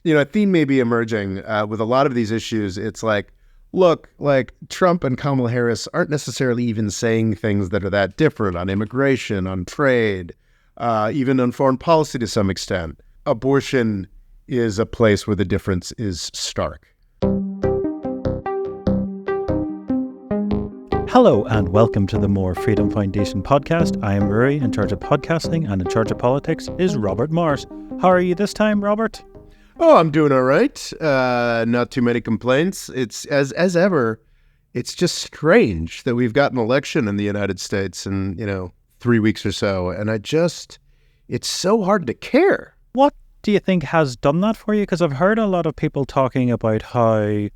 A theme may be emerging with a lot of these issues. It's like, look, like Trump and Kamala Harris aren't necessarily even saying things that are that different on immigration, on trade, even on foreign policy to some extent. Abortion is a place where the difference is stark. Hello and welcome to the More Freedom Foundation podcast. I am Murray, in charge of podcasting, and in charge of politics is Robert Morris. How are you this time, Robert? Oh, I'm doing all right. Not too many complaints. It's as ever. It's just strange that we've got an election in the United States in 3 weeks or so, and it's so hard to care. What do you think has done that for you? Because I've heard a lot of people talking about how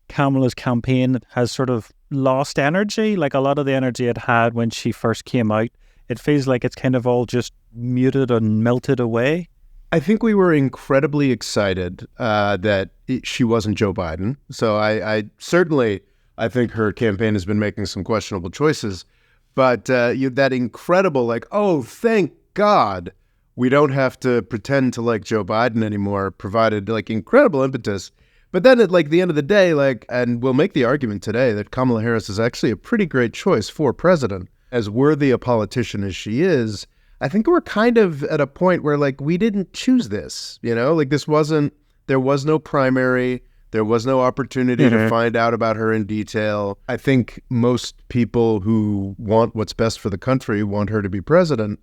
Kamala's campaign has sort of lost energy, like a lot of the energy it had when she first came out. It feels like it's kind of all just muted and melted away. I think we were incredibly excited that she wasn't Joe Biden. So I think her campaign has been making some questionable choices. But that incredible, like, oh, thank God we don't have to pretend to like Joe Biden anymore, provided like incredible impetus. But then at like the end of the day, and we'll make the argument today that Kamala Harris is actually a pretty great choice for president. As worthy a politician as she is, I think we're kind of at a point where like we didn't choose this, there was no primary, there was no opportunity to find out about her in detail. I think most people who want what's best for the country want her to be president,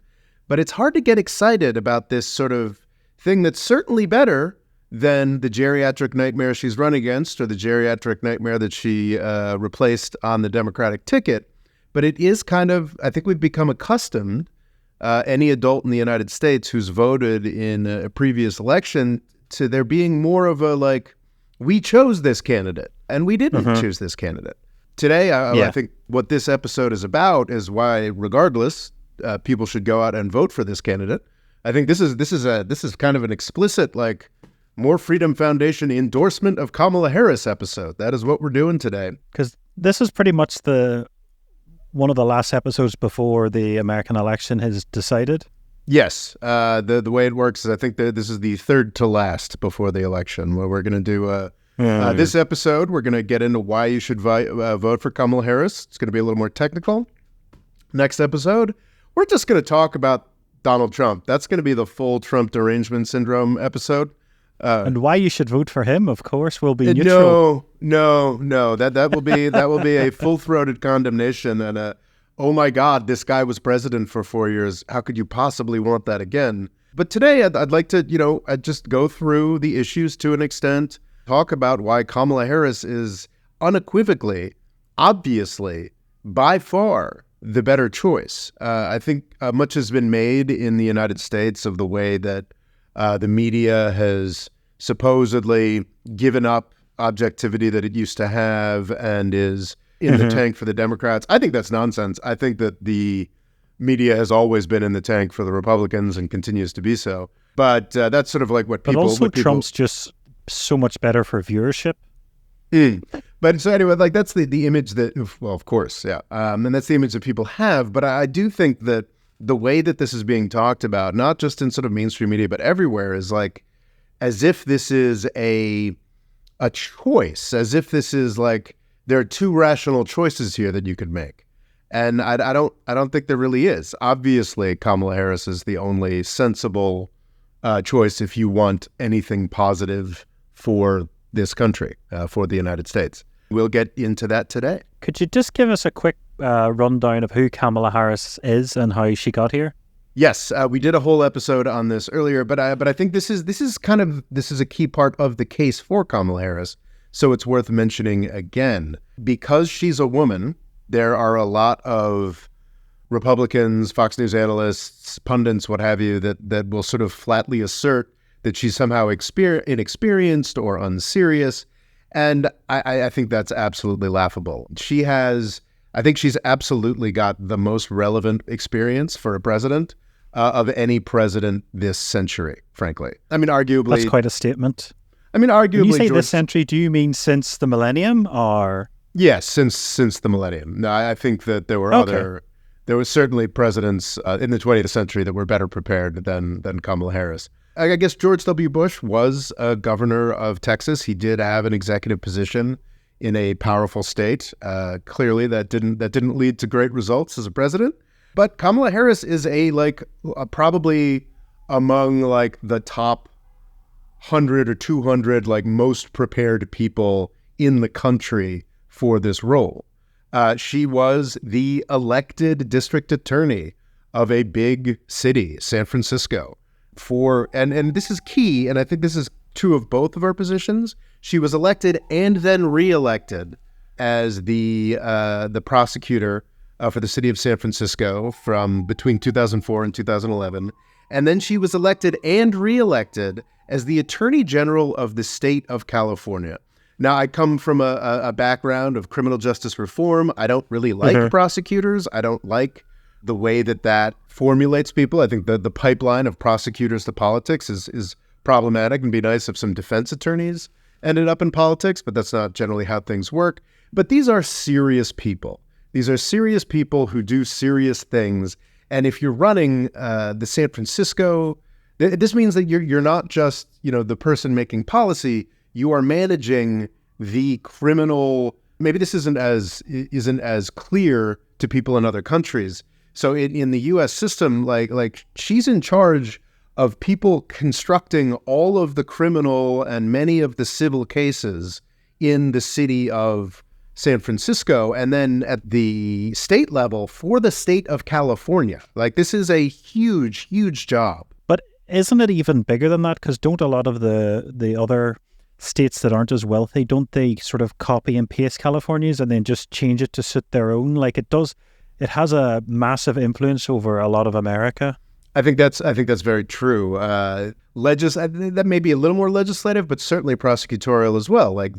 but it's hard to get excited about this sort of thing that's certainly better than the geriatric nightmare she's run against or the geriatric nightmare that she replaced on the Democratic ticket. But it is kind of, I think we've become accustomed, any adult in the United States who's voted in a previous election, to there being more of a like, we chose this candidate and we didn't choose this candidate. Today, I think what this episode is about is why, regardless, people should go out and vote for this candidate. I think this is kind of an explicit like More Freedom Foundation endorsement of Kamala Harris episode. That is what we're doing today. Because this is pretty much one of the last episodes before the American election has decided. Yes. The way it works is I think that this is the third to last before the election, where we're going to do this episode. We're going to get into why you should vote for Kamala Harris. It's going to be a little more technical. Next episode, we're just going to talk about Donald Trump. That's going to be the full Trump derangement syndrome episode. And why you should vote for him, of course, will be neutral. No. That will be a full-throated condemnation and oh my God, this guy was president for 4 years. How could you possibly want that again? But today I'd like to, I'd just go through the issues to an extent, talk about why Kamala Harris is unequivocally, obviously, by far the better choice. I think much has been made in the United States of the way that the media has supposedly given up objectivity that it used to have and is in the tank for the Democrats. I think that's nonsense. I think that the media has always been in the tank for the Republicans and continues to be so. But that's sort of like what people... But also Trump's just so much better for viewership. But so anyway, like that's the image that, well, of course, yeah. And that's the image that people have. But I do think that the way that this is being talked about, not just in sort of mainstream media, but everywhere, is like as if this is a choice, as if this is like there are two rational choices here that you could make. And I don't think there really is. Obviously, Kamala Harris is the only sensible choice if you want anything positive for this country, for the United States. We'll get into that today. Could you just give us a quick rundown of who Kamala Harris is and how she got here? Yes, we did a whole episode on this earlier, but I think this is a key part of the case for Kamala Harris. So it's worth mentioning again. Because she's a woman, there are a lot of Republicans, Fox News analysts, pundits, what have you, that will sort of flatly assert that she's somehow inexperienced or unserious. And I think that's absolutely laughable. I think she's absolutely got the most relevant experience for a president of any president this century, frankly. I mean, arguably... That's quite a statement. I mean, arguably... When you say this century, do you mean since the millennium or... Yes, since the millennium. No, I think that there were there were certainly presidents in the 20th century that were better prepared than Kamala Harris. I guess George W. Bush was a governor of Texas. He did have an executive position in a powerful state. Clearly, that didn't lead to great results as a president. But Kamala Harris is probably among like the top 100 or 200 like most prepared people in the country for this role. She was the elected district attorney of a big city, San Francisco. And this is key, and I think this is true of both of our positions. She was elected and then reelected as the prosecutor for the city of San Francisco from between 2004 and 2011. And then she was elected and reelected as the Attorney General of the state of California. Now, I come from a background of criminal justice reform. I don't really like prosecutors. I don't like the way that formulates people. I think the pipeline of prosecutors to politics is problematic, and be nice if some defense attorneys ended up in politics, but that's not generally how things work. But these are serious people. These are serious people who do serious things. And if you're running the San Francisco, this means that you're not just, the person making policy. You are managing the criminal. Maybe this isn't as clear to people in other countries. So in the U.S. system, like she's in charge of people constructing all of the criminal and many of the civil cases in the city of San Francisco, and then at the state level for the state of California. Like, this is a huge, huge job. But isn't it even bigger than that? Because don't a lot of the other states that aren't as wealthy, don't they sort of copy and paste California's and then just change it to suit their own? Like, it has a massive influence over a lot of America. I think that's very true. That may be a little more legislative, but certainly prosecutorial as well. Like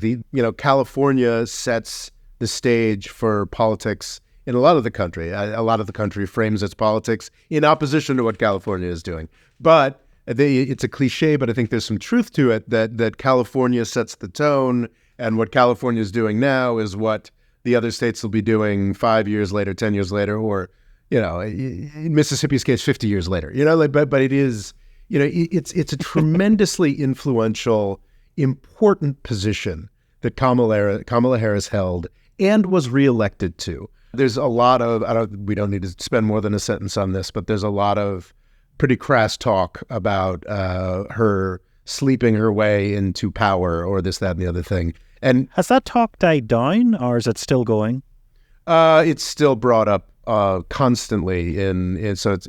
California sets the stage for politics in a lot of the country. A lot of the country frames its politics in opposition to what California is doing. But it's a cliche, but I think there's some truth to it that California sets the tone, and what California is doing now is what the other states will be doing 5 years later, 10 years later, or in Mississippi's case, 50 years later. But it is, it's a tremendously influential, important position that Kamala Harris held and was reelected to. There's a lot of, we don't need to spend more than a sentence on this, but there's a lot of pretty crass talk about her sleeping her way into power or this, that, and the other thing. And has that talk died down, or is it still going? It's still brought up constantly, so it's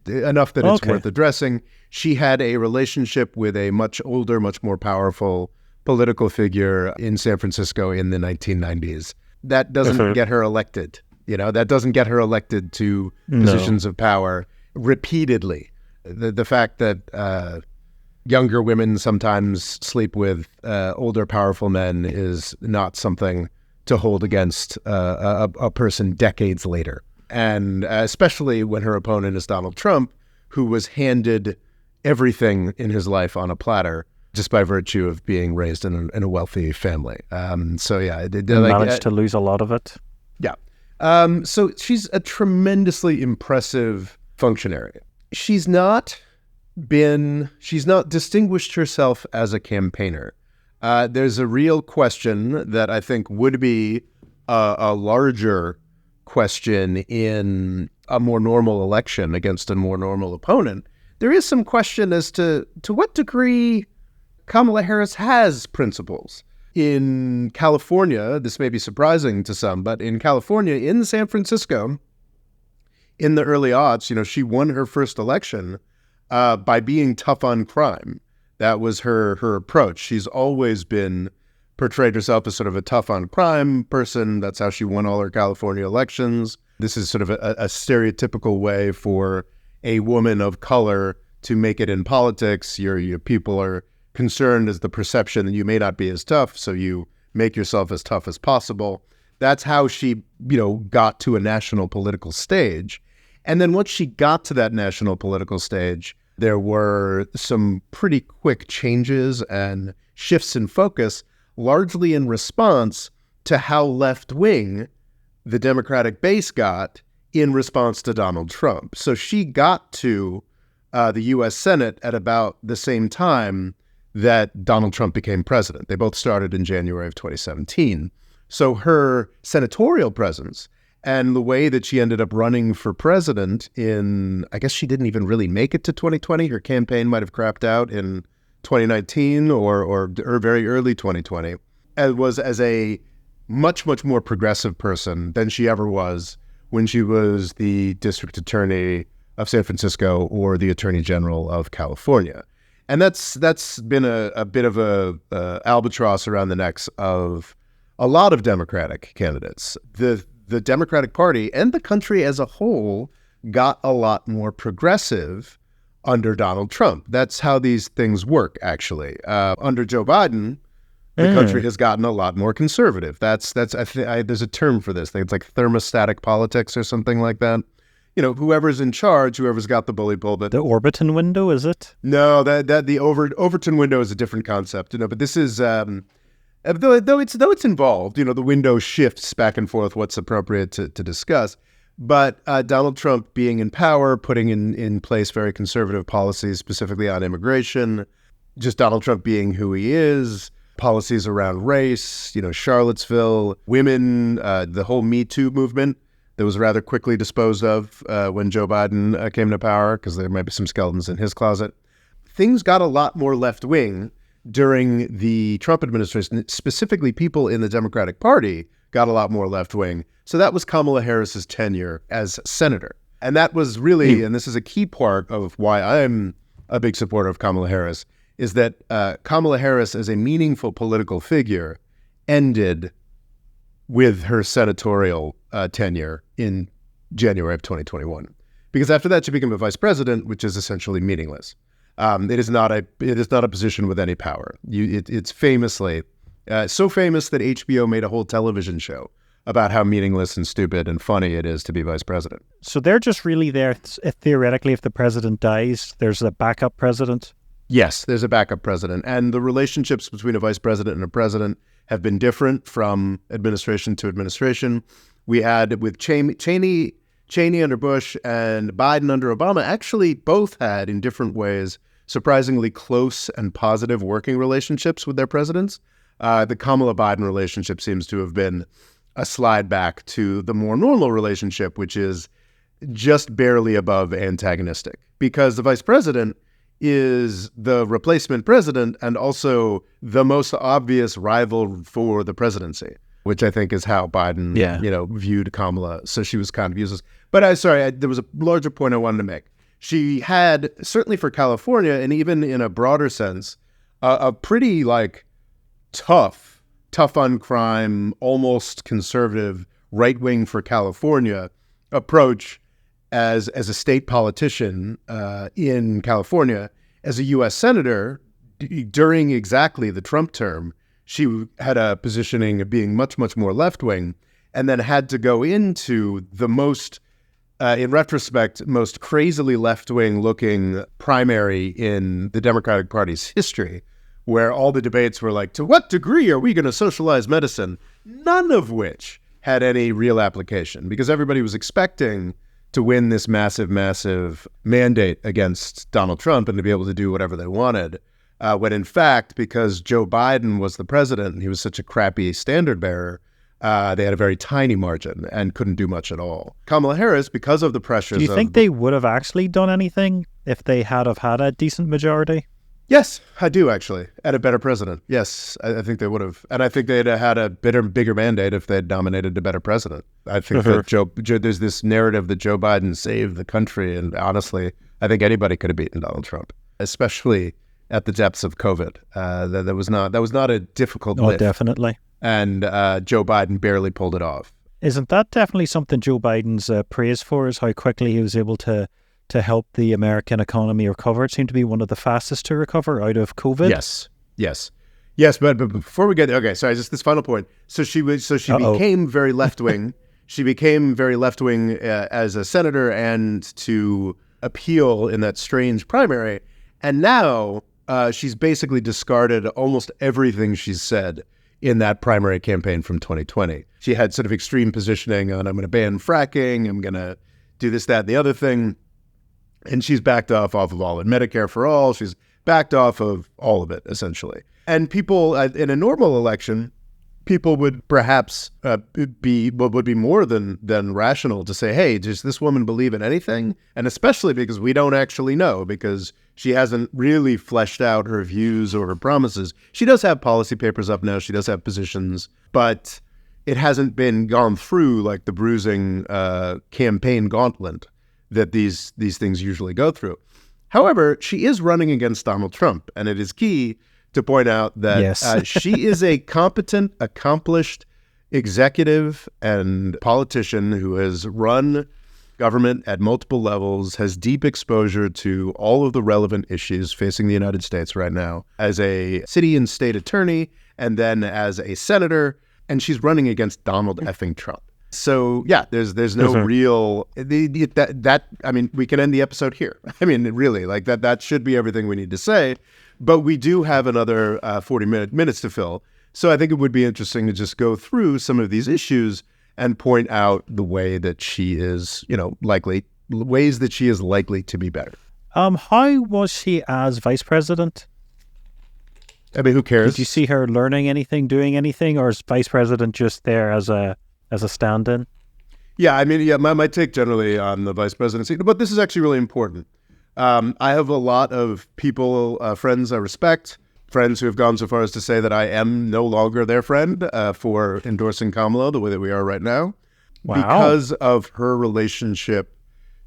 enough that it's worth addressing. She had a relationship with a much older, much more powerful political figure in San Francisco in the 1990s. That doesn't get her elected. That doesn't get her elected to positions of power repeatedly. The fact that younger women sometimes sleep with older, powerful men is not something to hold against a person decades later. And especially when her opponent is Donald Trump, who was handed everything in his life on a platter just by virtue of being raised in a wealthy family. Managed to lose a lot of it. Yeah. So she's a tremendously impressive functionary. She's not distinguished herself as a campaigner. There's a real question that I think would be a larger question in a more normal election against a more normal opponent. There is some question as to what degree Kamala Harris has principles. In California, this may be surprising to some, but in California, in San Francisco, in the early aughts, she won her first election by being tough on crime. That was her approach. She's always portrayed herself as sort of a tough on crime person. That's how she won all her California elections. This is sort of a stereotypical way for a woman of color to make it in politics. Your people are concerned as the perception that you may not be as tough, so you make yourself as tough as possible. That's how she, got to a national political stage. And then once she got to that national political stage, there were some pretty quick changes and shifts in focus, largely in response to how left-wing the Democratic base got in response to Donald Trump. So she got to the U.S. Senate at about the same time that Donald Trump became president. They both started in January of 2017. So her senatorial presence and the way that she ended up running for president I guess she didn't even really make it to 2020. Her campaign might have crapped out in 2019 or very early 2020. And was as a much, much more progressive person than she ever was when she was the district attorney of San Francisco or the attorney general of California. And that's been a bit of a albatross around the necks of a lot of Democratic candidates. The Democratic Party and the country as a whole got a lot more progressive under Donald Trump. That's how these things work, actually. Under Joe Biden, the country has gotten a lot more conservative. There's a term for this thing. It's like thermostatic politics or something like that. You know, whoever's in charge, whoever's got the bully pulpit. The Overton window, is it? No, the Overton window is a different concept. You know, but this is though it's involved. You know, the window shifts back and forth what's appropriate to discuss. But Donald Trump being in power, putting in place very conservative policies, specifically on immigration, just Donald Trump being who he is, policies around race, you know, Charlottesville, women, the whole Me Too movement that was rather quickly disposed of when Joe Biden came to power, because there might be some skeletons in his closet. Things got a lot more left-wing during the Trump administration. Specifically, people in the Democratic Party got a lot more left-wing. So that was Kamala Harris's tenure as senator. And that was really, and this is a key part of why I'm a big supporter of Kamala Harris, is that Kamala Harris as a meaningful political figure ended with her senatorial tenure in January of 2021. Because after that, she became a vice president, which is essentially meaningless. It is not a position with any power. It's famously so famous that HBO made a whole television show about how meaningless and stupid and funny it is to be vice president. So they're just really there theoretically. If the president dies, there's a backup president. Yes, there's a backup president, and the relationships between a vice president and a president have been different from administration to administration. We had with Cheney under Bush and Biden under Obama, actually both had, in different ways, surprisingly close and positive working relationships with their presidents. The Kamala Biden relationship seems to have been a slide back to the more normal relationship, which is just barely above antagonistic, because the vice president is the replacement president and also the most obvious rival for the presidency, which I think is how Biden, viewed Kamala. So she was kind of useless. But there was a larger point I wanted to make. She had, certainly for California, and even in a broader sense, a pretty tough on crime, almost conservative, right-wing for California approach as a state politician in California. As a U.S. senator, during exactly the Trump term, she had a positioning of being much, much more left-wing, and then had to go into the most, in retrospect, most crazily left-wing looking primary in the Democratic Party's history, where all the debates were like, to what degree are we going to socialize medicine? None of which had any real application, because everybody was expecting to win this massive, massive mandate against Donald Trump and to be able to do whatever they wanted. When in fact, because Joe Biden was the president and he was such a crappy standard bearer, they had a very tiny margin and couldn't do much at all. Kamala Harris, because of the pressures... Do you think they would have actually done anything if they had a decent majority? Yes, I do, actually. And a better president. Yes, I think they would have. And I think they'd have had a bigger mandate if they'd nominated a better president. I think that there's this narrative that Joe Biden saved the country. And honestly, I think anybody could have beaten Donald Trump, especially at the depths of COVID. That was not a difficult lift. Definitely. And Joe Biden barely pulled it off. Isn't that definitely something Joe Biden's praised for, is how quickly he was able to help the American economy recover? It seemed to be one of the fastest to recover out of COVID. Yes. But before we get there, just this final point. So she became very left wing. She became very left wing as a senator and to appeal in that strange primary. And now she's basically discarded almost everything she's said in that primary campaign from 2020. She had sort of extreme positioning on, I'm going to ban fracking, I'm going to do this, that, and the other thing. And she's backed off of all of Medicare for all. She's backed off of all of it, essentially. And people in a normal election, people would perhaps would be more than rational to say, hey, does this woman believe in anything? And especially because we don't actually know, because she hasn't really fleshed out her views or her promises. She does have policy papers up now. She does have positions, but it hasn't been gone through like the bruising campaign gauntlet that these things usually go through. However, she is running against Donald Trump, and it is key to point out that Yes. she is a competent, accomplished executive and politician who has run government at multiple levels, has deep exposure to all of the relevant issues facing the United States right now, as a city and state attorney, and then as a senator, and she's running against Donald effing Trump. So yeah, there's no real I mean, we can end the episode here. I mean, really, like that should be everything we need to say. But we do have another 40 minutes to fill. So I think it would be interesting to just go through some of these issues and point out the way that she is, ways that she is likely to be better. How was she as vice president? I mean, who cares? Did you see her learning anything, doing anything, or is vice president just there as a stand-in? Yeah, I mean, my take generally on the vice presidency, but this is actually really important. I have a lot of people, friends I respect, friends who have gone so far as to say that I am no longer their friend for endorsing Kamala the way that we are right now. Wow. Because of her relationship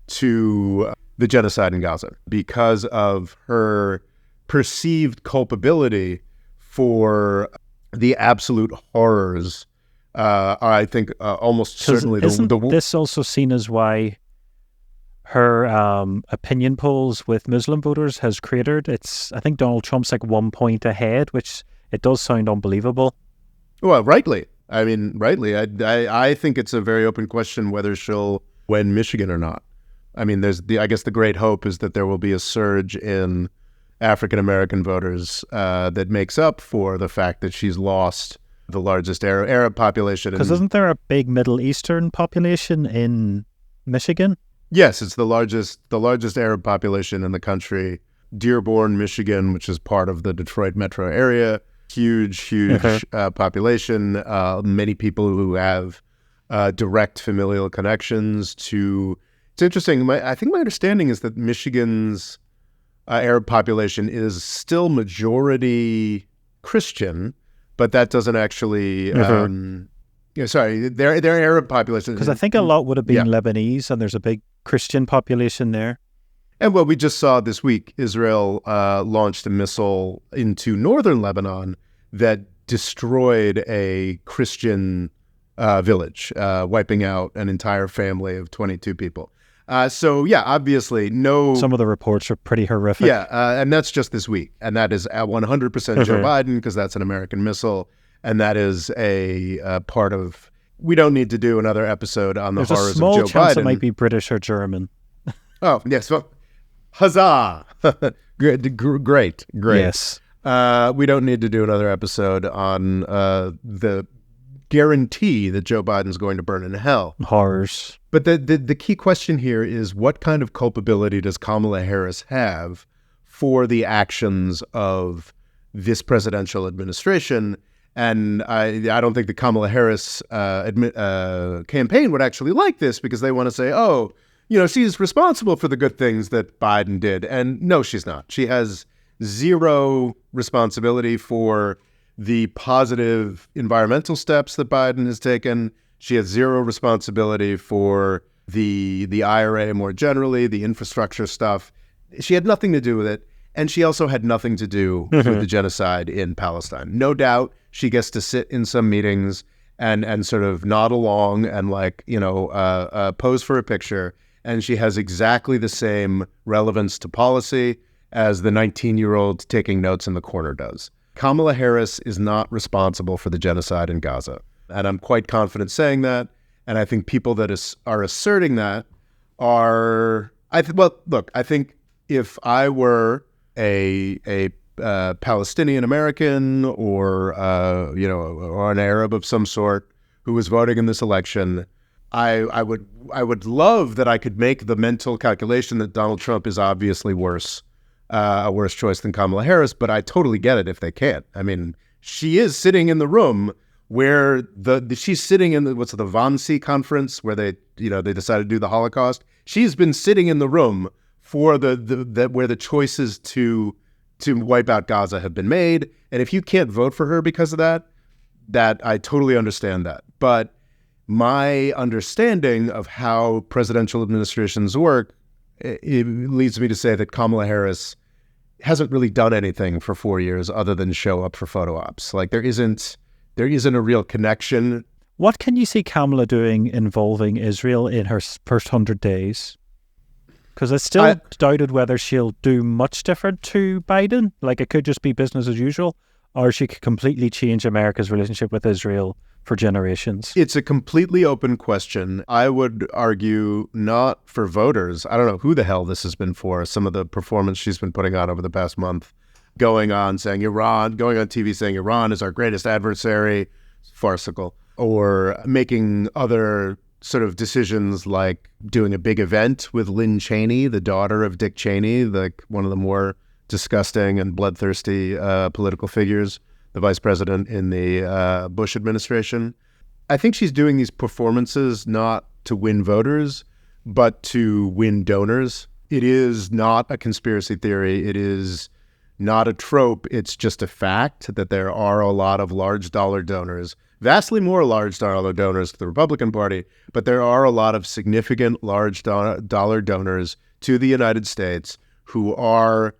to the genocide in Gaza, because of her perceived culpability for the absolute horrors. I think almost certainly isn't this also seen as why her opinion polls with Muslim voters has cratered? I think Donald Trump's like 1 point ahead, which it does sound unbelievable. Well, rightly. I mean, rightly. I think it's a very open question whether she'll win Michigan or not. I mean, I guess the great hope is that there will be a surge in African-American voters that makes up for the fact that she's lost the largest Arab population. Because isn't there a big Middle Eastern population in Michigan? Yes, it's the largest Arab population in the country. Dearborn, Michigan, which is part of the Detroit metro area, huge population. Many people who have direct familial connections to. It's interesting. I think my understanding is that Michigan's Arab population is still majority Christian, but that doesn't actually. Their Arab population. Because I think a lot would have been Lebanese, and there's a big Christian population there. And what we just saw this week, Israel launched a missile into northern Lebanon that destroyed a Christian village, wiping out an entire family of 22 people. So, yeah, obviously, Some of the reports are pretty horrific. Yeah, and that's just this week. And that is 100% Joe Biden, because that's an American missile. And that is a part of... We don't need to do another episode on the horrors of Joe Biden. There's a small chance it might be British or German. Oh, yes. Well, huzzah! Great. Yes. We don't need to do another episode on the guarantee that Joe Biden's going to burn in hell. Horrors. But the key question here is, what kind of culpability does Kamala Harris have for the actions of this presidential administration? And I don't think the Kamala Harris campaign would actually like this, because they want to say, oh, she's responsible for the good things that Biden did. And no, she's not. She has zero responsibility for the positive environmental steps that Biden has taken. She has zero responsibility for the IRA more generally, the infrastructure stuff. She had nothing to do with it. And she also had nothing to do with the genocide in Palestine. No doubt she gets to sit in some meetings and sort of nod along and pose for a picture. And she has exactly the same relevance to policy as the 19-year-old taking notes in the corner does. Kamala Harris is not responsible for the genocide in Gaza. And I'm quite confident saying that. And I think people that are asserting that are... I think if I were a Palestinian American or an Arab of some sort who was voting in this election, I would love that I could make the mental calculation that Donald Trump is obviously a worse choice than Kamala Harris, but I totally get it if they can't. I mean, she is sitting in the room where she's sitting in the Wannsee conference where they decided to do the Holocaust. She's been sitting in the room for where the choices to wipe out Gaza have been made. And if you can't vote for her because of that I totally understand that. But my understanding of how presidential administrations work, it leads me to say that Kamala Harris hasn't really done anything for 4 years other than show up for photo ops. Like there isn't a real connection. What can you see Kamala doing involving Israel in her first 100 days? Because it's still doubted whether she'll do much different to Biden. Like it could just be business as usual, or she could completely change America's relationship with Israel for generations. It's a completely open question. I would argue not for voters. I don't know who the hell this has been for. Some of the performance she's been putting on over the past month, going on TV saying Iran is our greatest adversary, farcical, or making other sort of decisions like doing a big event with Lynn Cheney, the daughter of Dick Cheney, like one of the more disgusting and bloodthirsty political figures, the vice president in the Bush administration. I think she's doing these performances not to win voters, but to win donors. It is not a conspiracy theory. It is not a trope. It's just a fact that there are a lot of large dollar donors, vastly more large dollar donors to the Republican Party, but there are a lot of significant large dollar donors to the United States who are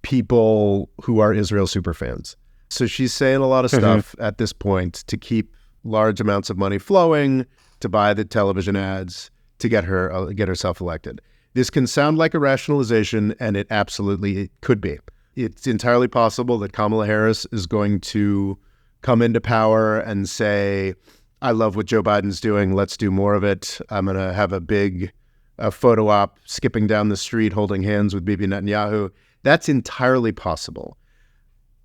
people who are Israel superfans. So she's saying a lot of stuff at this point to keep large amounts of money flowing, to buy the television ads, to get herself elected. This can sound like a rationalization, and it absolutely could be. It's entirely possible that Kamala Harris is going to come into power and say, I love what Joe Biden's doing. Let's do more of it. I'm going to have a big photo op skipping down the street holding hands with Bibi Netanyahu. That's entirely possible.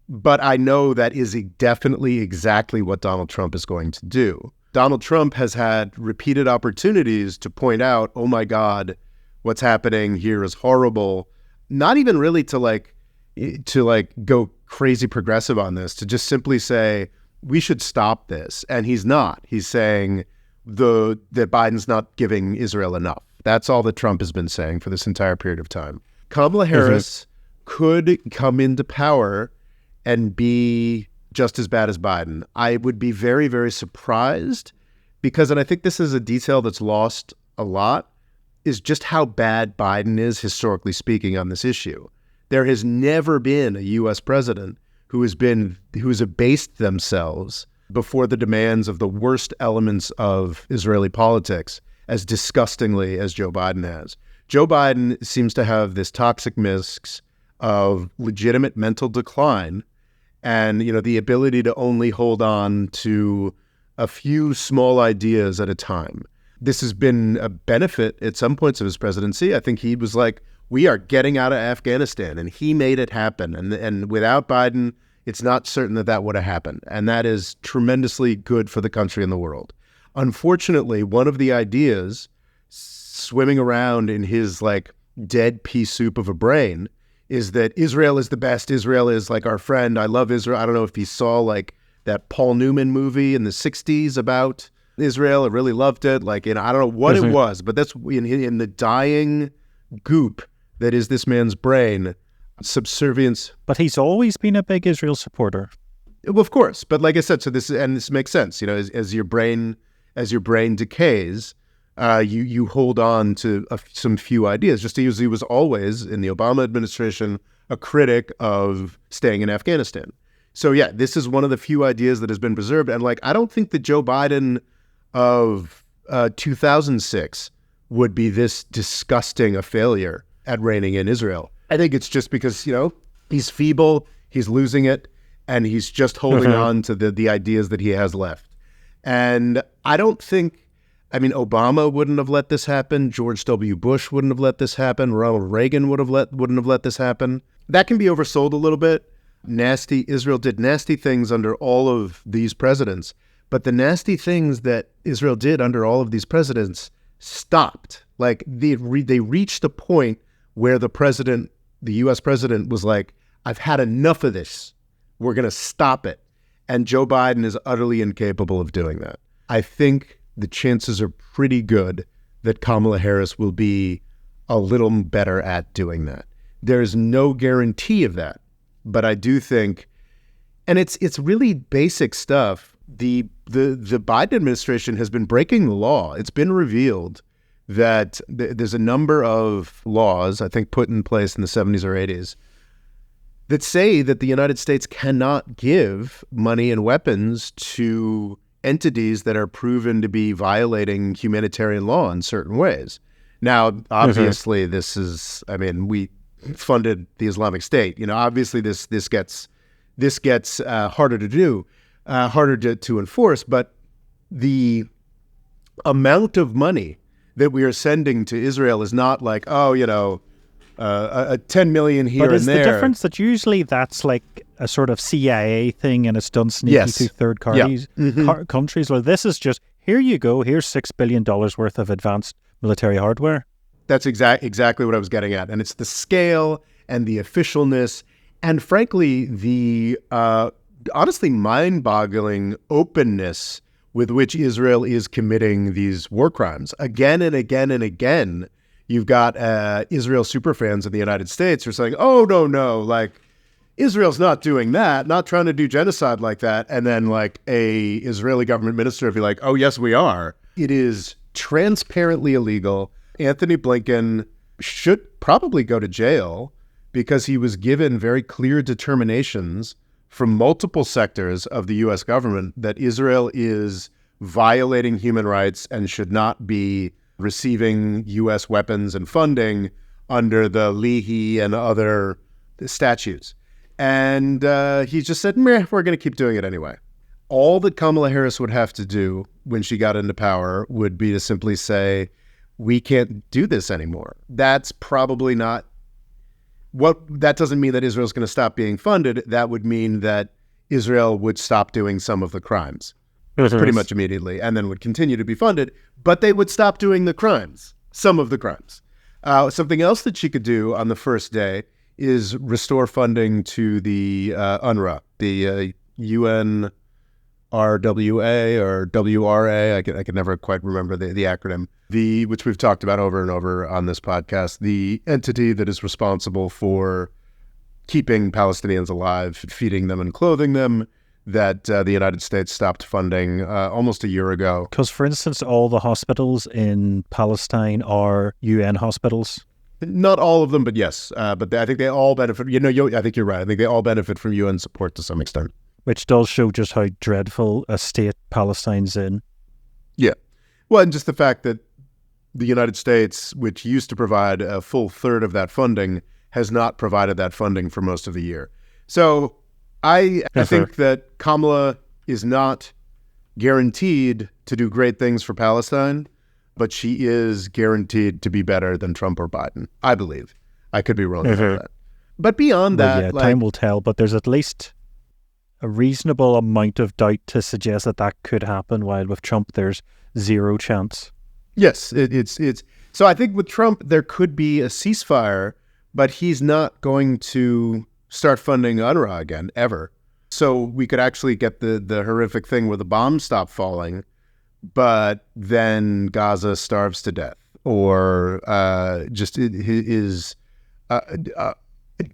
But I know that is definitely exactly what Donald Trump is going to do. Donald Trump has had repeated opportunities to point out, oh my God, what's happening here is horrible. Not even really to go crazy progressive on this, to just simply say, we should stop this. And he's not. He's saying that Biden's not giving Israel enough. That's all that Trump has been saying for this entire period of time. Kamala Harris could come into power and be just as bad as Biden. I would be very, very surprised because, and I think this is a detail that's lost a lot, is just how bad Biden is, historically speaking, on this issue. There has never been a U.S. president who has abased themselves before the demands of the worst elements of Israeli politics as disgustingly as Joe Biden has. Joe Biden seems to have this toxic mix of legitimate mental decline and, the ability to only hold on to a few small ideas at a time. This has been a benefit at some points of his presidency. I think he was like, we are getting out of Afghanistan, and he made it happen. And without Biden, it's not certain that would have happened. And that is tremendously good for the country and the world. Unfortunately, one of the ideas swimming around in his dead pea soup of a brain is that Israel is the best. Israel is our friend. I love Israel. I don't know if he saw that Paul Newman movie in the 60s about Israel. I really loved it. I don't know what it was, but that's in the dying goop that is this man's brain, subservience. But he's always been a big Israel supporter. Well, of course. But like I said, this makes sense. As your brain decays, you hold on to some few ideas. Just as he was always, in the Obama administration, a critic of staying in Afghanistan. So yeah, this is one of the few ideas that has been preserved. And I don't think that Joe Biden of 2006 would be this disgusting a failure at reigning in Israel. I think it's just because, he's feeble, he's losing it, and he's just holding on to the ideas that he has left. And I don't think, Obama wouldn't have let this happen. George W. Bush wouldn't have let this happen. Ronald Reagan wouldn't have let this happen. That can be oversold a little bit. Israel did nasty things under all of these presidents, But the nasty things that Israel did under all of these presidents stopped. Like they reached a point where the U.S. president was like, I've had enough of this. We're going to stop it. And Joe Biden is utterly incapable of doing that. I think the chances are pretty good that Kamala Harris will be a little better at doing that. There's no guarantee of that, but I do think, and it's really basic stuff. The Biden administration has been breaking the law. It's been revealed that there's a number of laws, I think, put in place in the 70s or 80s that say that the United States cannot give money and weapons to entities that are proven to be violating humanitarian law in certain ways. Now, obviously, this is, I mean, we funded the Islamic State. You know, obviously, this gets harder to do, harder to enforce. But the amount of money that we are sending to Israel is not like, oh, you know, a 10 million here and there. But is the difference that usually that's like a sort of CIA thing and it's done sneaky to third parties, countries, or this is just, here you go, here's $6 billion worth of advanced military hardware? That's exactly what I was getting at. And it's the scale and the officialness and, frankly, the honestly mind-boggling openness with which Israel is committing these war crimes. Again and again and again, you've got Israel superfans in the United States who are saying, oh, no, like, Israel's not doing that, not trying to do genocide like that. And then, like, a Israeli government minister would be like, oh, yes, we are. It is transparently illegal. Anthony Blinken should probably go to jail because he was given very clear determinations from multiple sectors of the U.S. government that Israel is violating human rights and should not be receiving U.S. weapons and funding under the Leahy and other statutes. And he just said, meh, we're going to keep doing it anyway. All that Kamala Harris would have to do when she got into power would be to simply say, we can't do this anymore. That's probably not that doesn't mean that Israel's going to stop being funded. That would mean that Israel would stop doing some of the crimes pretty much immediately and then would continue to be funded, but they would stop doing the crimes, some of the crimes. Something else that she could do on the first day is restore funding to the UNRWA, the UNRWA or WRA. I can never quite remember the acronym, which we've talked about over and over on this podcast, the entity that is responsible for keeping Palestinians alive, feeding them and clothing them, that the United States stopped funding almost a year ago. Because, for instance, all the hospitals in Palestine are UN hospitals. Not all of them, but yes. But I think they all benefit. I think you're right. I think they all benefit from UN support to some extent. Which does show just how dreadful a state Palestine's in. Yeah. Well, and just the fact that the United States, which used to provide a full third of that funding, has not provided that funding for most of the year. So I think that Kamala is not guaranteed to do great things for Palestine, but she is guaranteed to be better than Trump or Biden, I believe. I could be wrong about that. But beyond that... Yeah, time will tell, but there's at least a reasonable amount of doubt to suggest that could happen, while with Trump there's zero chance. Yes, it's so I think with Trump there could be a ceasefire, but he's not going to start funding UNRWA again, ever. So we could actually get the horrific thing where the bombs stop falling, but then Gaza starves to death, or just is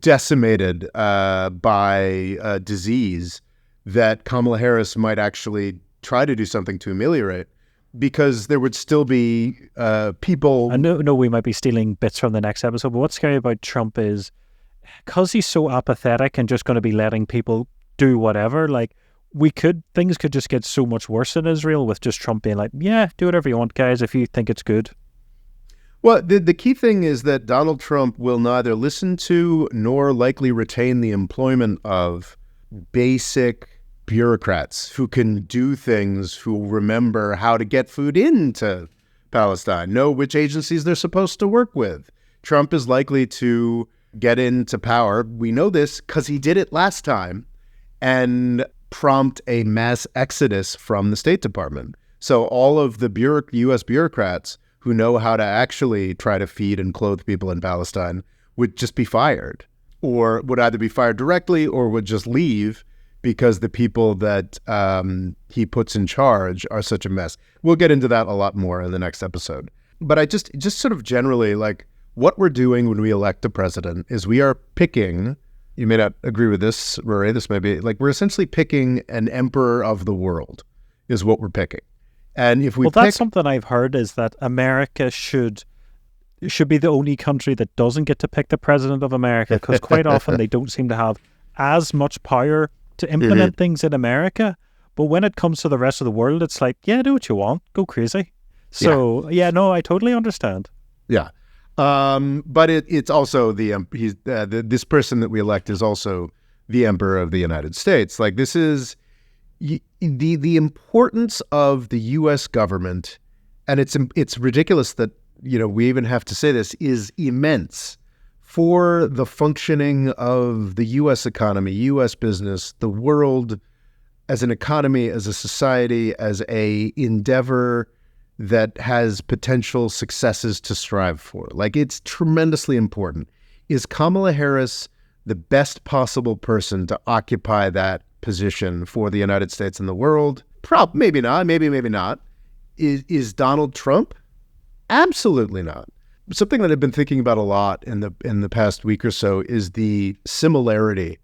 decimated by disease that Kamala Harris might actually try to do something to ameliorate, because there would still be people... I know we might be stealing bits from the next episode, but what's scary about Trump is, because he's so apathetic and just going to be letting people do whatever, like, things could just get so much worse in Israel with just Trump being like, yeah, do whatever you want, guys, if you think it's good. Well, the key thing is that Donald Trump will neither listen to nor likely retain the employment of basic bureaucrats who can do things, who remember how to get food into Palestine, know which agencies they're supposed to work with. Trump is likely to get into power. We know this because he did it last time. And prompt a mass exodus from the State Department. So all of the U.S. bureaucrats who know how to actually try to feed and clothe people in Palestine would just be fired, or would either be fired directly or would just leave because the people that he puts in charge are such a mess. We'll get into that a lot more in the next episode. But I just sort of generally, like, what we're doing when we elect a president is we are picking, you may not agree with this, Rory, this may be, like, we're essentially picking an emperor of the world is what we're picking. And if we that's something I've heard, is that America should be the only country that doesn't get to pick the president of America, because quite often they don't seem to have as much power to implement things in America. But when it comes to the rest of the world, it's like, yeah, do what you want, go crazy. So no, I totally understand. Yeah. But it's also this person that we elect is also the emperor of the United States. Like, this is the importance of the U.S. government, and it's ridiculous that, you know, we even have to say this, is immense for the functioning of the U.S. economy, U.S. business, the world as an economy, as a society, as a endeavor that has potential successes to strive for. Like, it's tremendously important. Is Kamala Harris the best possible person to occupy that position for the United States and the world? Maybe not. Maybe not. Is Donald Trump? Absolutely not. Something that I've been thinking about a lot in the past week or so is the similarity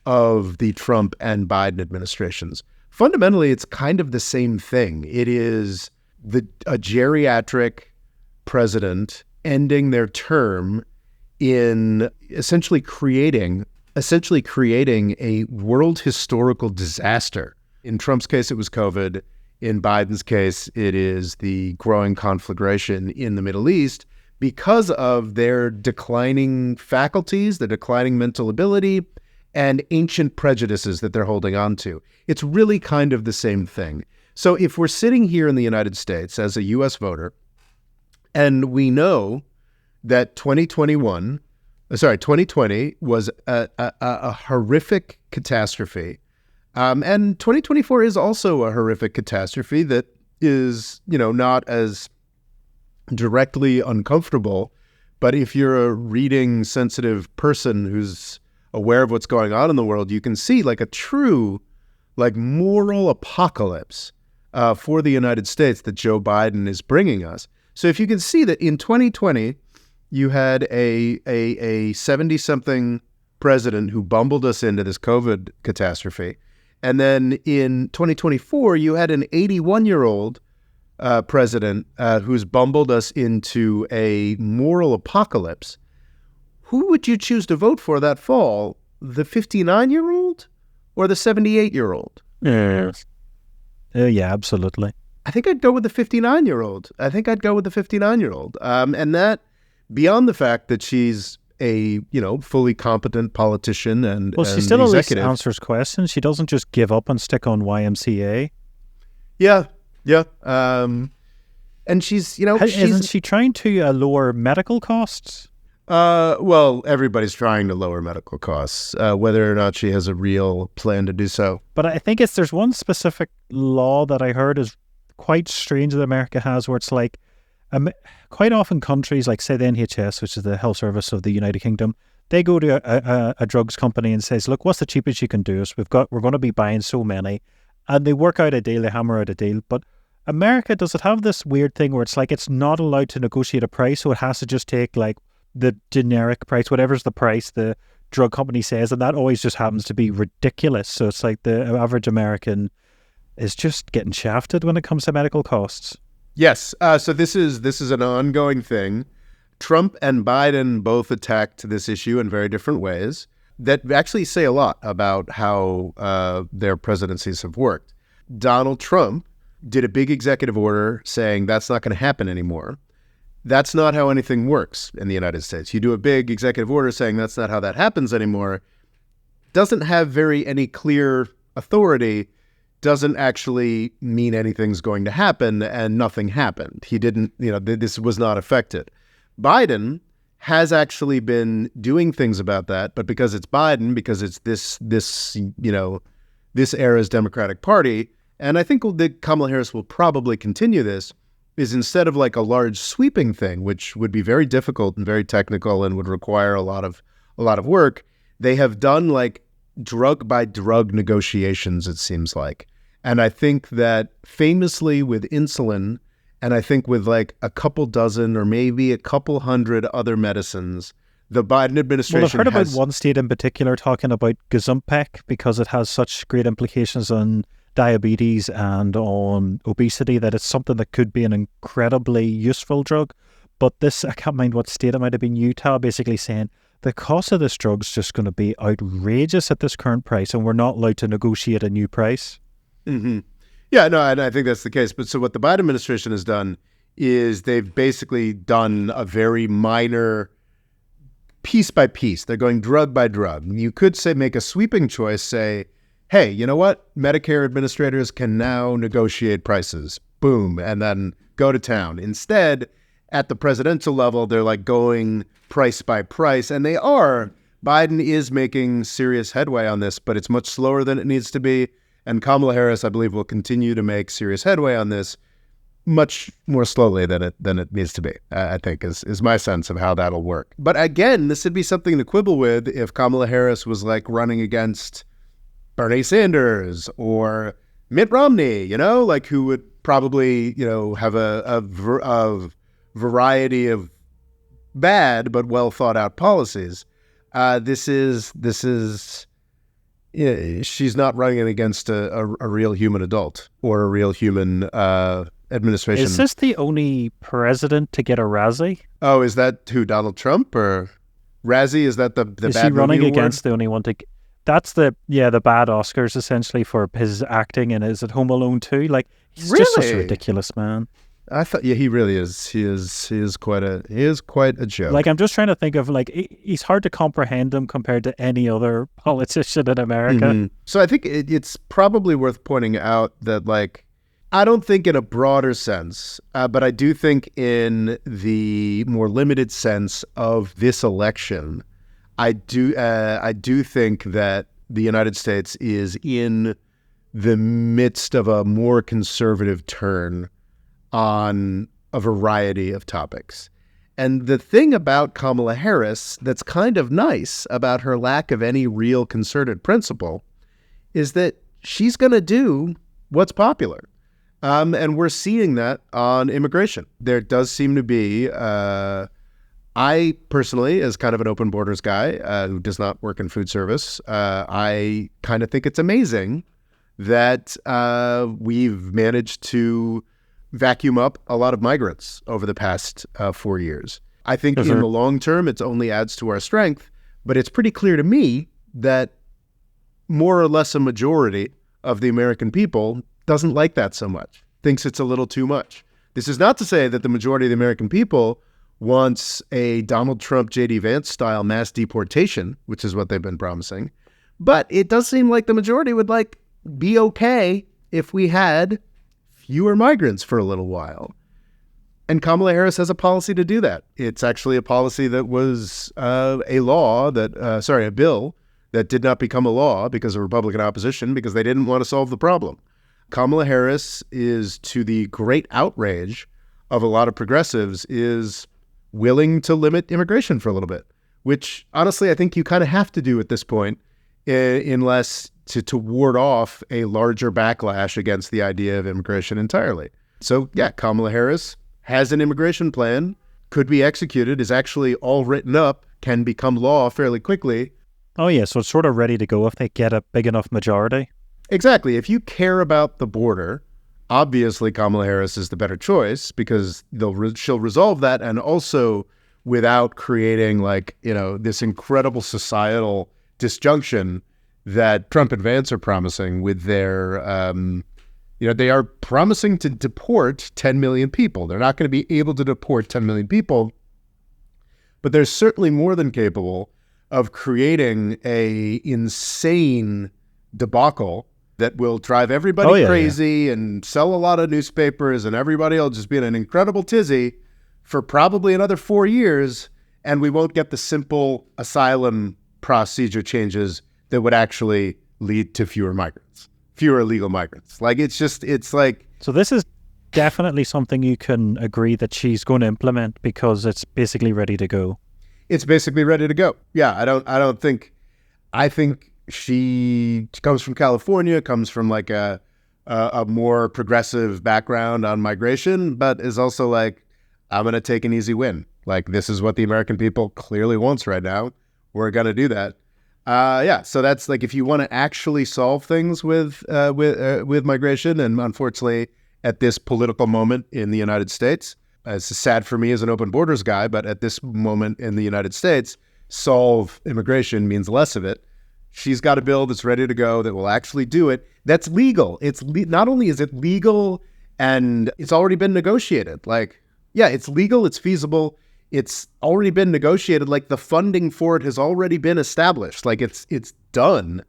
of the Trump and Biden administrations. Fundamentally, it's kind of the same thing. It is a geriatric president ending their term in essentially creating a world historical disaster. In Trump's case, it was COVID. In Biden's case, it is the growing conflagration in the Middle East because of their declining faculties, their declining mental ability, and ancient prejudices that they're holding on to. It's really kind of the same thing. So if we're sitting here in the United States as a U.S. voter, and we know that 2020 was a horrific catastrophe, and 2024 is also a horrific catastrophe that is, you know, not as directly uncomfortable, but if you're a reading sensitive person who's aware of what's going on in the world, you can see like a true, like, moral apocalypse for the United States that Joe Biden is bringing us. So if you can see that in 2020, you had a 70-something president who bumbled us into this COVID catastrophe. And then in 2024, you had an 81-year-old president who's bumbled us into a moral apocalypse. Who would you choose to vote for that fall? The 59-year-old or the 78-year-old? Yeah, absolutely. I think I'd go with the 59-year-old. And that, beyond the fact that she's a, you know, fully competent politician and she still at least answers questions. She doesn't just give up and stick on YMCA. Yeah. And she's, you know, isn't she trying to lower medical costs? Well, everybody's trying to lower medical costs, whether or not she has a real plan to do so. But I think there's one specific law that I heard is quite strange that America has, where it's like, quite often countries like, say, the NHS, which is the health service of the United Kingdom, they go to a drugs company and says, look, what's the cheapest you can do us? We're going to be buying so many. And they work out a deal, they hammer out a deal. But America, does it have this weird thing where it's like it's not allowed to negotiate a price, so it has to just take like the generic price, whatever's the price the drug company says, and that always just happens to be ridiculous. So it's like the average American is just getting shafted when it comes to medical costs. Yes. So this is an ongoing thing. Trump and Biden both attacked this issue in very different ways that actually say a lot about how their presidencies have worked. Donald Trump did a big executive order saying that's not going to happen anymore. That's not how anything works in the United States. You do a big executive order saying that's not how that happens anymore. Doesn't have any clear authority, doesn't actually mean anything's going to happen, and nothing happened. He didn't, this was not affected. Biden has actually been doing things about that, but because it's Biden, because it's this this era's Democratic Party, and I think that Kamala Harris will probably continue this, is instead of like a large sweeping thing, which would be very difficult and very technical and would require a lot of work, they have done like drug by drug negotiations, it seems like. And I think that famously with insulin, and I think with like a couple dozen or maybe a couple hundred other medicines, the Biden administration Well, I've heard about one state in particular talking about Gazumpec because it has such great implications on diabetes and on obesity that it's something that could be an incredibly useful drug. But this, I can't mind what state, it might have been Utah, basically saying the cost of this drug is just going to be outrageous at this current price, and we're not allowed to negotiate a new price. Mm-hmm. Yeah, no, and I think that's the case. But so what the Biden administration has done is they've basically done a very minor piece by piece. They're going drug by drug. You could say make a sweeping choice, say, hey, you know what? Medicare administrators can now negotiate prices. Boom. And then go to town. Instead, at the presidential level, they're like going price by price. And they are. Biden is making serious headway on this, but it's much slower than it needs to be. And Kamala Harris, I believe, will continue to make serious headway on this much more slowly than it needs to be, I think, is my sense of how that'll work. But again, this would be something to quibble with if Kamala Harris was like running against Bernie Sanders or Mitt Romney, like who would probably, have a variety of bad but well thought out policies. She's not running against a real human adult or a real human administration. Is this the only president to get a Razzie? Oh, is that who, Donald Trump or Razzie? Is that the is bad he running movie against award? the only one to? That's the bad Oscars essentially for his acting in Is It Home Alone 2? Like he's just such a ridiculous man. I thought, yeah, he really is. He is quite a joke. Like I'm just trying to think of like he's hard to comprehend him compared to any other politician in America. Mm-hmm. So I think it's probably worth pointing out that like I don't think in a broader sense, but I do think in the more limited sense of this election, I do think that the United States is in the midst of a more conservative turn on a variety of topics. And the thing about Kamala Harris that's kind of nice about her lack of any real concerted principle is that she's going to do what's popular. And we're seeing that on immigration. There does seem to be, I personally, as kind of an open borders guy who does not work in food service, I kind of think it's amazing that we've managed to vacuum up a lot of migrants over the past 4 years. I think in the long term, it only adds to our strength, but it's pretty clear to me that more or less a majority of the American people doesn't like that so much, thinks it's a little too much. This is not to say that the majority of the American people wants a Donald Trump, J.D. Vance style mass deportation, which is what they've been promising. But it does seem like the majority would be okay if we had fewer migrants for a little while. And Kamala Harris has a policy to do that. It's actually a policy that was a bill that did not become a law because of Republican opposition, because they didn't want to solve the problem. Kamala Harris is, to the great outrage of a lot of progressives, is willing to limit immigration for a little bit, which honestly I think you kind of have to do at this point unless to ward off a larger backlash against the idea of immigration entirely. So yeah, Kamala Harris has an immigration plan, could be executed, is actually all written up, can become law fairly quickly. Oh yeah, so it's sort of ready to go if they get a big enough majority. Exactly. If you care about the border, obviously Kamala Harris is the better choice because she'll resolve that, and also without creating this incredible societal disjunction that Trump and Vance are promising with their, they are promising to deport 10 million people. They're not going to be able to deport 10 million people, but they're certainly more than capable of creating a insane debacle that will drive everybody crazy and sell a lot of newspapers, and everybody will just be in an incredible tizzy for probably another 4 years, and we won't get the simple asylum procedure changes that would actually lead to fewer migrants. fewer illegal migrants. Like, it's like, So this is definitely something you can agree that she's going to implement because it's basically ready to go. it's basically ready to go. Yeah, I think she comes from California, comes from like a more progressive background on migration, but is also like, I'm going to take an easy win. Like, this is what the American people clearly wants right now. We're going to do that. Yeah, so that's like, if you want to actually solve things with migration, and unfortunately at this political moment in the United States, it's sad for me as an open borders guy, but at this moment in the United States, solve immigration means less of it. She's got a bill that's ready to go that will actually do it. That's legal. Not only is it legal, and it's already been negotiated. Like, yeah, it's legal, it's feasible, it's already been negotiated. Like, the funding for it has already been established. Like, it's done.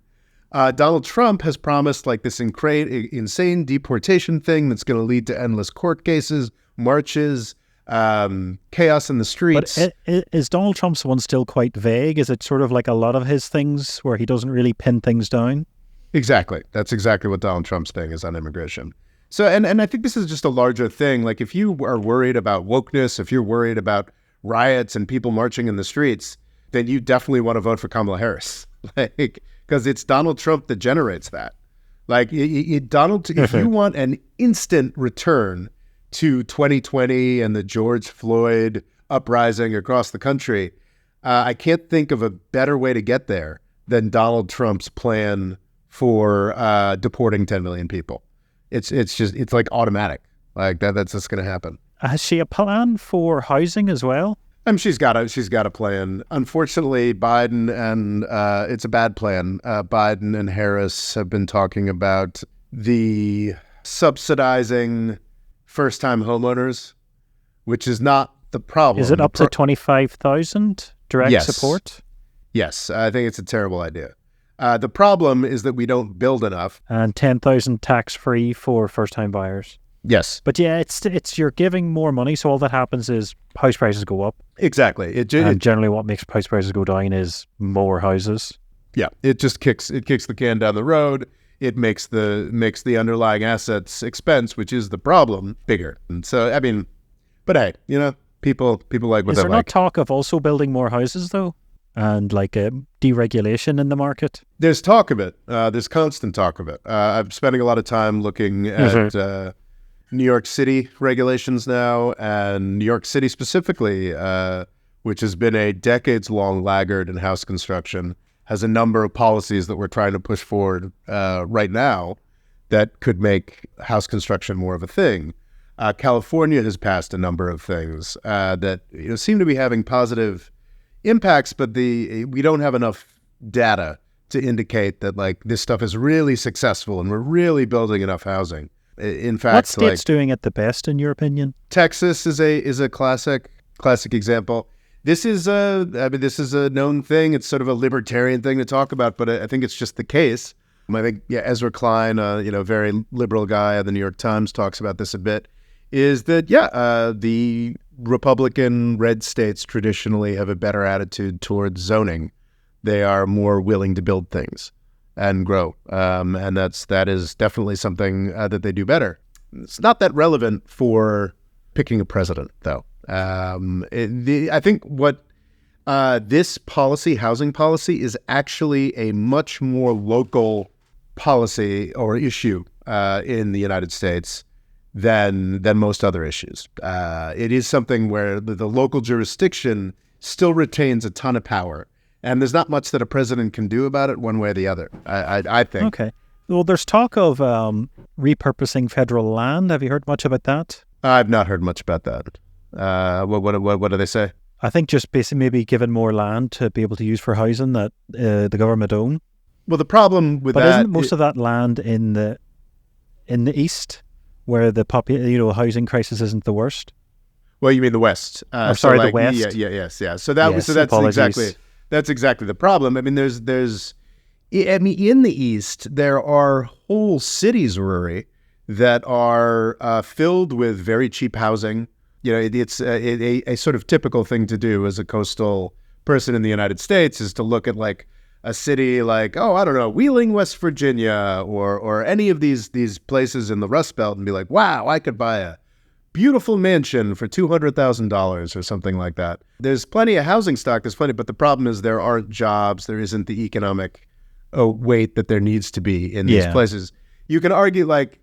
Donald Trump has promised like this insane deportation thing that's going to lead to endless court cases, marches, chaos in the streets. But is Donald Trump's one still quite vague? Is it sort of like a lot of his things where he doesn't really pin things down? Exactly. That's exactly what Donald Trump's thing is on immigration. So, and I think this is just a larger thing. Like, if you are worried about wokeness, if you're worried about riots and people marching in the streets, then you definitely want to vote for Kamala Harris. Like, because it's Donald Trump that generates that. Like, if you want an instant return to 2020 and the George Floyd uprising across the country, I can't think of a better way to get there than Donald Trump's plan for deporting 10 million people. It's like automatic. Like, that's just going to happen. Has she a plan for housing as well? She's got a plan. Unfortunately, Biden and it's a bad plan. Biden and Harris have been talking about the subsidizing first-time homeowners, which is not the problem. Is it up to 25,000 direct support? Yes, I think it's a terrible idea. The problem is that we don't build enough. And 10,000 tax-free for first-time buyers. Yes. But yeah, it's you're giving more money, so all that happens is house prices go up. Exactly. And generally what makes house prices go down is more houses. Yeah, it just kicks the can down the road. It makes the underlying assets expense, which is the problem, bigger. And so, I mean, but hey, people like what they like. Is there not talk of also building more houses though? And like a deregulation in the market? There's talk of it. There's constant talk of it. I'm spending a lot of time looking at New York City regulations now, and New York City specifically, which has been a decades-long laggard in house construction, has a number of policies that we're trying to push forward right now that could make house construction more of a thing. California has passed a number of things that seem to be having positive impacts, but we don't have enough data to indicate that like this stuff is really successful and we're really building enough housing. In fact, what state's doing it the best in your opinion? Texas is a classic example. This is a known thing. It's sort of a libertarian thing to talk about, but I think it's just the case. I think Ezra Klein, very liberal guy at the New York Times, talks about this a bit. Is that the Republican red states traditionally have a better attitude towards zoning. They are more willing to build things and grow, and that is definitely something that they do better. It's not that relevant for picking a president, though. I think what this housing policy, is actually a much more local policy or issue in the United States than most other issues. It is something where the local jurisdiction still retains a ton of power, and there's not much that a president can do about it one way or the other, I think. Okay. Well, there's talk of repurposing federal land. Have you heard much about that? I've not heard much about that. What do they say? I think just basically maybe giving more land to be able to use for housing that the government own. Well, the problem with but that... isn't most of that land in the east, where the housing crisis isn't the worst? Well, you mean the West? The West. Yeah. So that's exactly the problem. I mean, in the East, there are whole cities, Rory, that are filled with very cheap housing. It's a sort of typical thing to do as a coastal person in the United States is to look at like a city like, oh, I don't know, Wheeling, West Virginia, or any of these places in the Rust Belt and be like, wow, I could buy a beautiful mansion for $200,000 or something like that. There's plenty of housing stock. There's plenty, but the problem is there aren't jobs. There isn't the economic weight that there needs to be in these places. You can argue like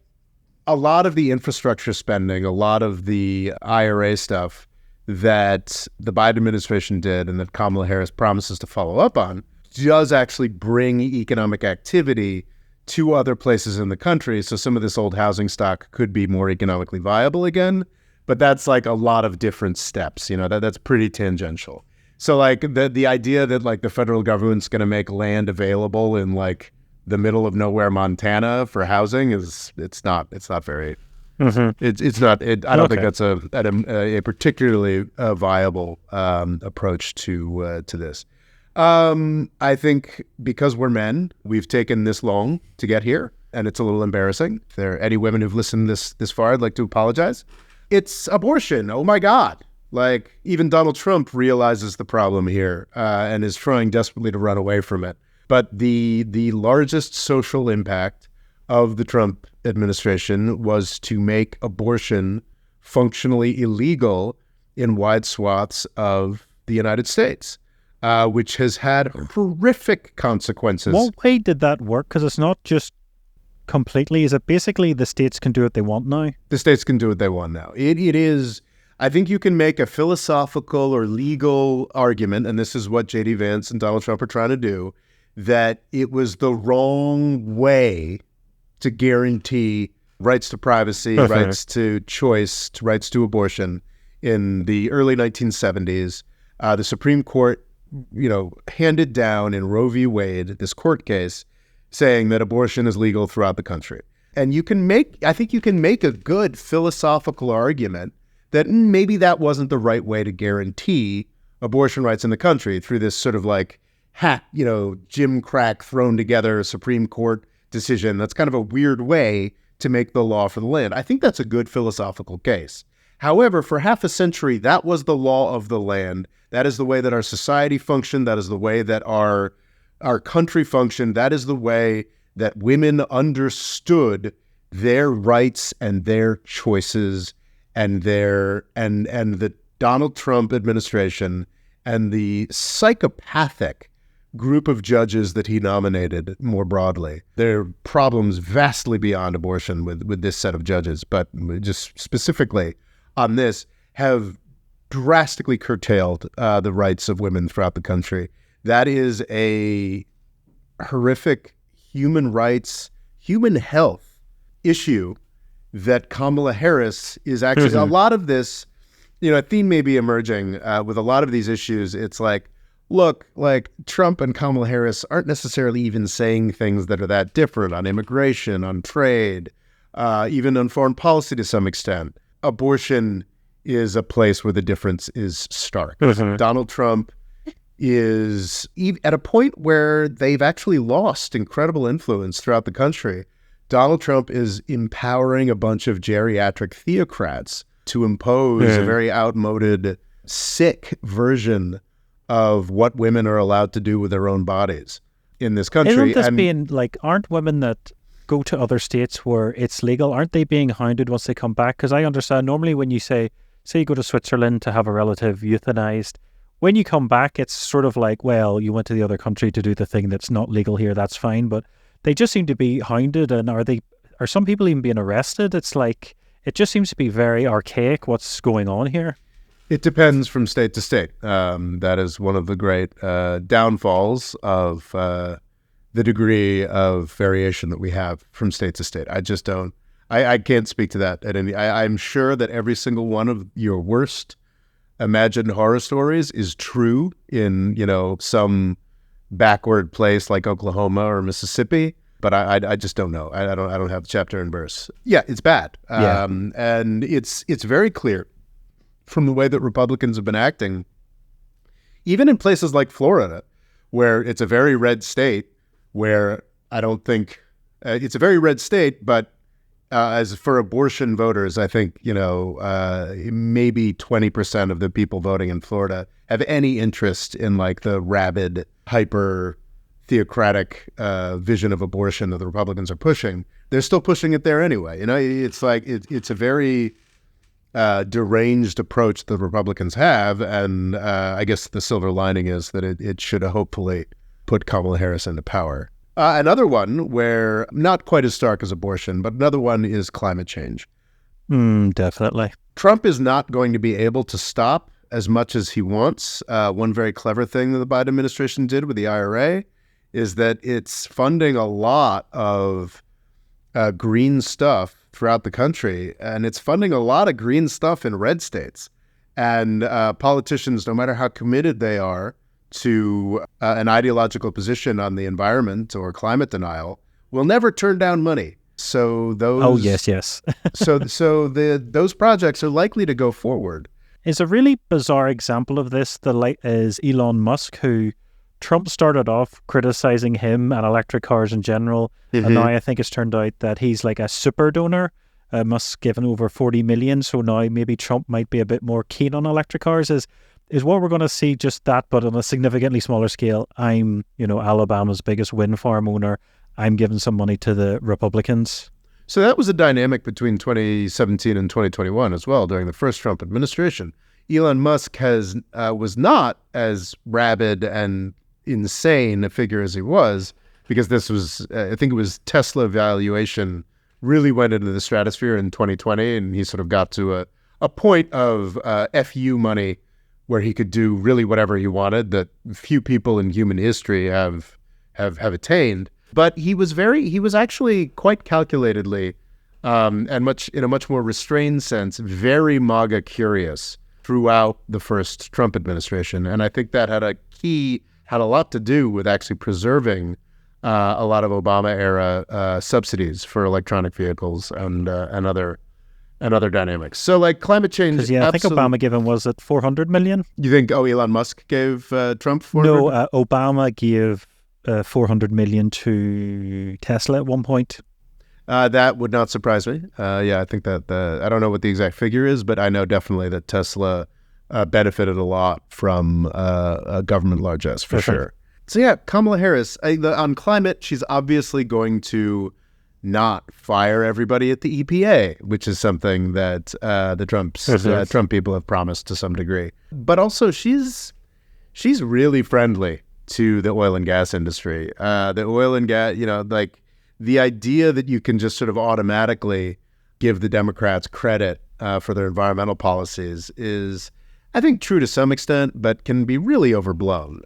a lot of the infrastructure spending, a lot of the IRA stuff that the Biden administration did and that Kamala Harris promises to follow up on does actually bring economic activity to other places in the country. So some of this old housing stock could be more economically viable again, but that's like a lot of different steps, that's pretty tangential. So like the idea that like the federal government's going to make land available in like the middle of nowhere, Montana for housing it's not very, it's not, I don't think that's a particularly viable approach to this. I think because we're men, we've taken this long to get here, and it's a little embarrassing. If there are any women who've listened this far, I'd like to apologize. It's abortion. Oh my God. Like even Donald Trump realizes the problem here and is trying desperately to run away from it. But the largest social impact of the Trump administration was to make abortion functionally illegal in wide swaths of the United States, which has had horrific consequences. What way did that work? Because it's not just completely. Is it basically the states can do what they want now? The states can do what they want now. It is, I think you can make a philosophical or legal argument, and this is what J.D. Vance and Donald Trump are trying to do, that it was the wrong way to guarantee rights to privacy, rights to choice, rights to abortion in the early 1970s. The Supreme Court, handed down in Roe v. Wade, this court case, saying that abortion is legal throughout the country. And I think you can make a good philosophical argument that maybe that wasn't the right way to guarantee abortion rights in the country through this sort of like Jim Crack thrown together Supreme Court decision. That's kind of a weird way to make the law for the land. I think that's a good philosophical case. However, for half a century, that was the law of the land. That is the way that our society functioned. That is the way that our country functioned. That is the way that women understood their rights and their choices and the Donald Trump administration and the psychopathic group of judges that he nominated more broadly. There are problems vastly beyond abortion with this set of judges, but just specifically on this have drastically curtailed the rights of women throughout the country. That is a horrific human rights, human health issue that Kamala Harris is actually, a lot of this, a theme may be emerging with a lot of these issues. It's like, look, like Trump and Kamala Harris aren't necessarily even saying things that are that different on immigration, on trade, even on foreign policy to some extent. Abortion is a place where the difference is stark. Donald Trump is at a point where they've actually lost incredible influence throughout the country. Donald Trump is empowering a bunch of geriatric theocrats to impose a very outmoded, sick version of what women are allowed to do with their own bodies in this country. Isn't this being like, aren't women that go to other states where it's legal, aren't they being hounded once they come back? Because I understand normally when you say you go to Switzerland to have a relative euthanized, when you come back, it's sort of like, well, you went to the other country to do the thing that's not legal here, that's fine. But they just seem to be hounded, and are some people even being arrested? It's like, it just seems to be very archaic what's going on here. It depends from state to state. That is one of the great downfalls of the degree of variation that we have from state to state. I just don't. I can't speak to that at any. I'm sure that every single one of your worst imagined horror stories is true in some backward place like Oklahoma or Mississippi. But I just don't know. I don't have chapter and verse. Yeah, it's bad. And it's very clear from the way that Republicans have been acting, even in places like Florida, where it's a very red state, where I don't think it's a very red state, but as for abortion voters, I think, maybe 20% of the people voting in Florida have any interest in like the rabid, hyper theocratic vision of abortion that the Republicans are pushing, they're still pushing it there anyway. It's like it's a very deranged approach the Republicans have, and I guess the silver lining is that it should hopefully put Kamala Harris into power. Another one where not quite as stark as abortion, but another one is climate change. Definitely. Trump is not going to be able to stop as much as he wants. One very clever thing that the Biden administration did with the IRA is that it's funding a lot of green stuff throughout the country, and it's funding a lot of green stuff in red states. And politicians, no matter how committed they are to an ideological position on the environment or climate denial, will never turn down money. So those yes. so those projects are likely to go forward. It's a really bizarre example of this. Is Elon Musk, who Trump started off criticizing him and electric cars in general, and now I think it's turned out that he's like a super donor. Musk's given over 40 million, so now maybe Trump might be a bit more keen on electric cars. Is what we're going to see, just that, but on a significantly smaller scale. I'm, Alabama's biggest wind farm owner. I'm giving some money to the Republicans. So that was a dynamic between 2017 and 2021 as well, during the first Trump administration. Elon Musk was not as rabid and insane a figure as he was, because this was, I think it was Tesla valuation really went into the stratosphere in 2020, and he sort of got to a point of FU money where he could do really whatever he wanted that few people in human history have attained. But he was actually quite calculatedly and in a much more restrained sense, very MAGA curious throughout the first Trump administration. And I think that had a lot to do with actually preserving a lot of Obama era subsidies for electronic vehicles and other dynamics. So like climate change. Because I think Obama gave him, was it 400 million? You think, Elon Musk gave Trump 400? No, Obama gave 400 million to Tesla at one point. That would not surprise me. I think that I don't know what the exact figure is, but I know definitely that Tesla benefited a lot from government largesse for sure. So yeah, Kamala Harris, on climate, she's obviously going to not fire everybody at the EPA, which is something that the Trump people have promised to some degree. But also, she's really friendly to the oil and gas industry. The oil and gas, like the idea that you can just sort of automatically give the Democrats credit for their environmental policies is, I think, true to some extent, but can be really overblown.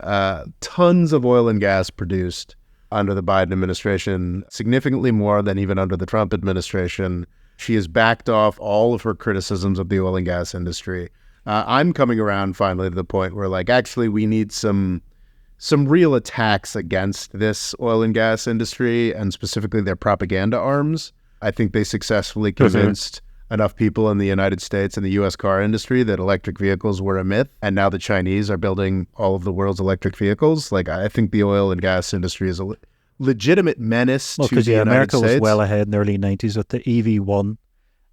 Tons of oil and gas produced under the Biden administration, significantly more than even under the Trump administration. She has backed off all of her criticisms of the oil and gas industry. I'm coming around finally to the point where, like, actually we need some real attacks against this oil and gas industry, and specifically their propaganda arms. I think they successfully convinced enough people in the United States and the U.S. car industry that electric vehicles were a myth, and now the Chinese are building all of the world's electric vehicles. Like, I think the oil and gas industry is a legitimate menace to the United America States. Was well ahead in the early 90s with the EV1,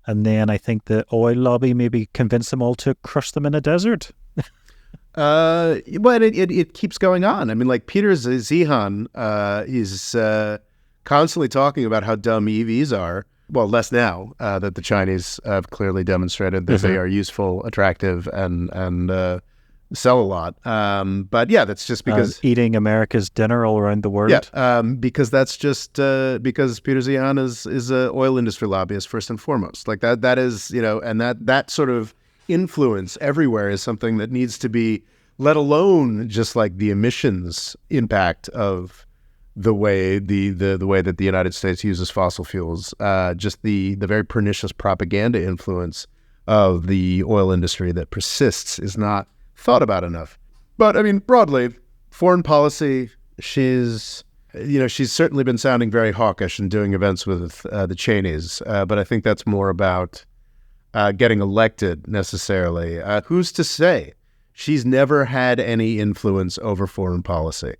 and then I think the oil lobby maybe convinced them all to crush them in a desert. But it keeps going on. I mean, like Peter Zeihan is constantly talking about how dumb EVs are. Well, less now that the Chinese have clearly demonstrated that they are useful, attractive, and sell a lot. But yeah, that's just because eating America's dinner all around the world. Yeah, because that's just because Peter Zeihan is an oil industry lobbyist first and foremost. Like that is, and that sort of influence everywhere is something that needs to be, let alone just like the emissions impact of the way the way that the United States uses fossil fuels, just the very pernicious propaganda influence of the oil industry that persists is not thought about enough. But I mean, broadly, foreign policy, she's certainly been sounding very hawkish and doing events with the Cheneys, but I think that's more about getting elected necessarily. Who's to say? She's never had any influence over foreign policy.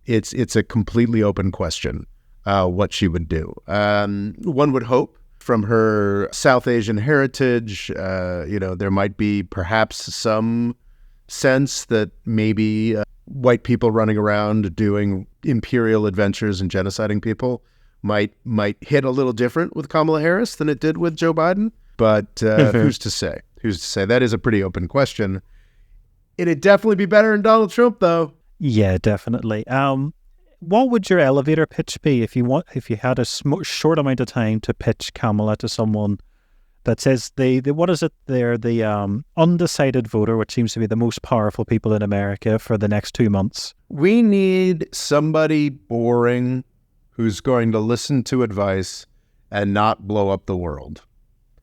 It's a completely open question what she would do. One would hope from her South Asian heritage, there might be perhaps some sense that maybe white people running around doing imperial adventures and genociding people might hit a little different with Kamala Harris than it did with Joe Biden. But who's to say? Who's to say? That is a pretty open question. It'd definitely be better than Donald Trump, though. Yeah, definitely. What would your elevator pitch be if you had a short amount of time to pitch Kamala to someone that says what is it? They're the undecided voter, which seems to be the most powerful people in America for the next 2 months. We need somebody boring who's going to listen to advice and not blow up the world.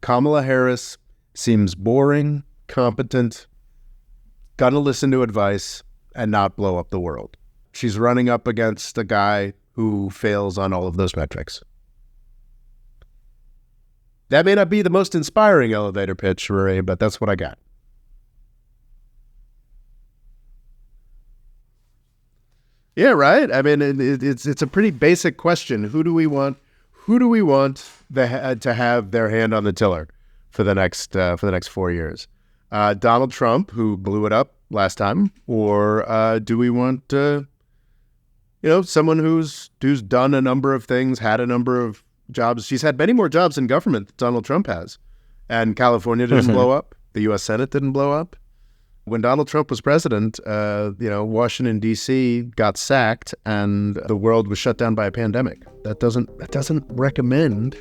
Kamala Harris seems boring, competent, gonna listen to advice and not blow up the world. She's running up against a guy who fails on all of those metrics. That may not be the most inspiring elevator pitch, Rory, but that's what I got. Yeah, right. I mean, it's a pretty basic question. Who do we want? Who do we want to have their hand on the tiller for the next 4 years? Donald Trump, who blew it up last time, or do we want someone who's done a number of things, had a number of jobs? She's had many more jobs in government than Donald Trump has, and California didn't blow up. The U.S. Senate didn't blow up. When Donald Trump was president, Washington, D.C. got sacked and the world was shut down by a pandemic. That doesn't recommend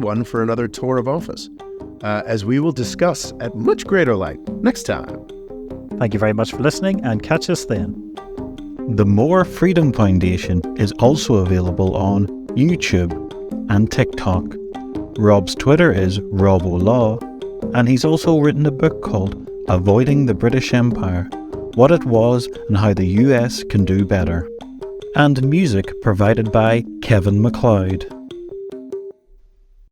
one for another tour of office, as we will discuss at much greater length next time. Thank you very much for listening, and catch us then. The More Freedom Foundation is also available on YouTube and TikTok. Rob's Twitter is RobOLaw, and he's also written a book called Avoiding the British Empire, What It Was and How the US Can Do Better. And music provided by Kevin MacLeod.